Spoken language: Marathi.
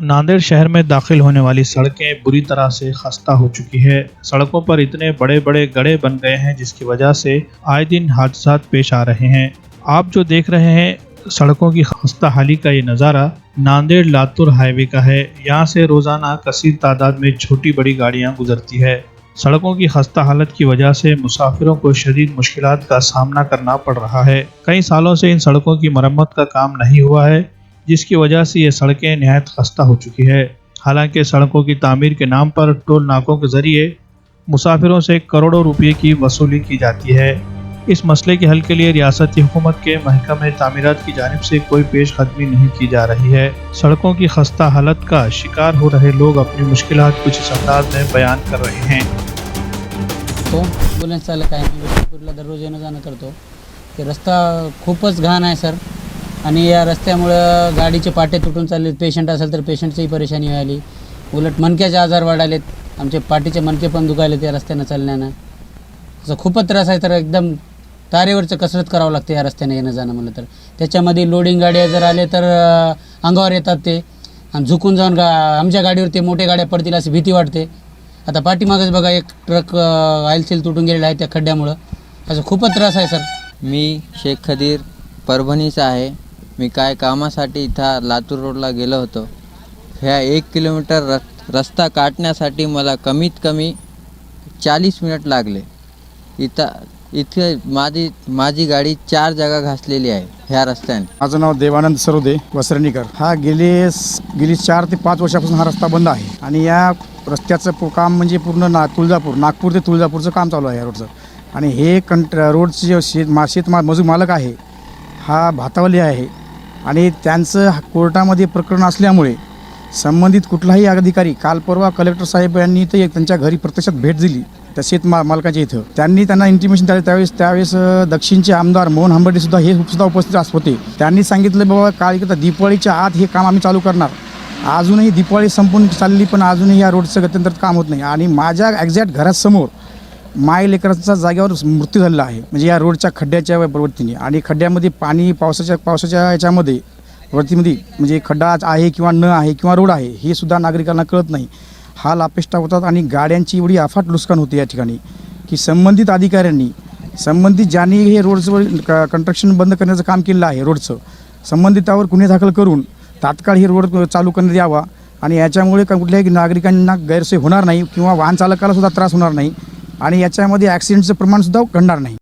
नांदेड़ शहर में दाखिल होने वाली सड़कें बुरी तरह से खस्ता हो चुकी है। सड़कों पर इतने बड़े बड़े गड्ढे बन गए हैं जिसकी वजह से आए दिन हादसा पेश आ रहे हैं। आप जो देख रहे हैं सड़कों की खस्ता हाली का ये नज़ारा नांदेड़ लातूर हाईवे का है। यहाँ से रोजाना कसीर तादाद में छोटी बड़ी गाड़ियाँ गुजरती है। सड़कों की खस्ता हालत की वजह से मुसाफिरों को शदीद मुश्किलात का सामना करना पड़ रहा है। कई सालों से इन सड़कों की मरम्मत का काम नहीं हुआ है, जिसकी वजह से ये सड़कें निहायत खस्ता हो चुकी है। हालांकि सड़कों की तामीर के नाम पर टोल नाकों के जरिए मुसाफिरों से करोड़ों रुपये की वसूली की जाती है। इस मसले के हल के लिए रियासती हुकूमत के महकमे तामीरात की जानिब से कोई पेशकदमी नहीं की जा रही है। सड़कों की खस्ता हालत का शिकार हो रहे लोग अपनी मुश्किलात कुछ इस अंदाज में बयान कर रहे हैं। तो ॲम्ब्युलन्स चालक आहे, मी विष्णुपूरला दररोज येणं जाणं करतो। ते रस्ता खूपच घाण आहे सर, आणि या रस्त्यामुळं गाडीचे पाटे तुटून चालले। पेशंट असेल तर पेशंटचीही परेशानी व्हायली, उलट मणक्याचे आजार वाढालेत, आमचे पाठीचे मणके पण दुखायलेत या रस्त्यानं चालण्यानं। असं खूपच त्रास आहे तर एकदम तारेवरचं कसरत करावं लागते या रस्त्याने येणं जाणं म्हणलं तर। त्याच्यामध्ये लोडिंग गाड्या जर आले तर अंगावर येतात ते, आणि झुकून जाऊन आमच्या गाडीवर ते मोठे गाड्या पडतील अशी भीती वाटते। आता पाठीमागच बघा एक ट्रक आयलसील तुटून गेलेला आहे त्या खड्ड्यामुळं। असं खूपच त्रास आहे सर। मी शेख खदीर परभणीचा आहे। मी काय कामासाठी इथं लातूर रोडला गेलो होतो। ह्या 1 किलोमीटर रस्ता काटण्यासाठी मला कमीत कमी 40 मिनिट लागले। इथे माझी गाडी 4 जागा घासलेली आहे ह्या रस्त्याने। माझं नाव देवानंद सरोदे वसरणीकर। हा गेली 4 ते 5 वर्षापासून हा रस्ता बंद आहे, आणि या रस्त्याचं काम म्हणजे पूर्ण नागपूर ते तुळजापूरचं काम चालू आहे या रोडचं। आणि हे रोडचे जे शेत मजूर मालक आहे हा भातावली आहे, आणि त्यांचं कोर्टामध्ये प्रकरण असल्यामुळे संबंधित कुठलाही अधिकारी काल परवा कलेक्टर साहेब यांनी ते त्यांच्या घरी प्रत्यक्षात भेट दिली त्या शेत मालकाच्या इथं। त्यांना इंटिमेशन दिलं। त्यावेळेस दक्षिणचे आमदार मोहन हंबर्डे सुद्धा उपस्थित होते। त्यांनी सांगितलं बाबा काल दिवाळीच्या आत हे काम आम्ही चालू करणार। अजूनही दिवाळी संपून चालली पण अजूनही या रोडचं गत्यंतर काम होत नाही, आणि माझ्या एक्झॅक्ट घरासमोर माय लेकरांचा जागेवर मृत्यू झालेला आहे, म्हणजे या रोडच्या खड्ड्याच्या वरतीने। आणि खड्ड्यामध्ये पाणी पावसाच्या याच्यामध्ये वरतीमध्ये म्हणजे खड्डा आहे किंवा न आहे किंवा रोड आहे हे सुद्धा नागरिकांना कळत नाही। हाल अपेष्टा होतात, आणि गाड्यांची एवढी अफाट नुकसान होते या ठिकाणी की संबंधित अधिकाऱ्यांनी ज्यांनी हे रोडचं कंस्ट्रक्शन बंद करण्याचं काम केलं आहे रोडचं, संबंधितावर गुन्हे दाखल करून तात्काळ ही रोड चालू करण्यात यावा। आणि याच्यामुळे कुठल्याही नागरिकांना गैरसोय होणार नाही किंवा वाहन चालकाला सुद्धा त्रास होणार नाही, आणि याच्यामध्ये ॲक्सिडेंटचं प्रमाणसुद्धा घडणार नाही।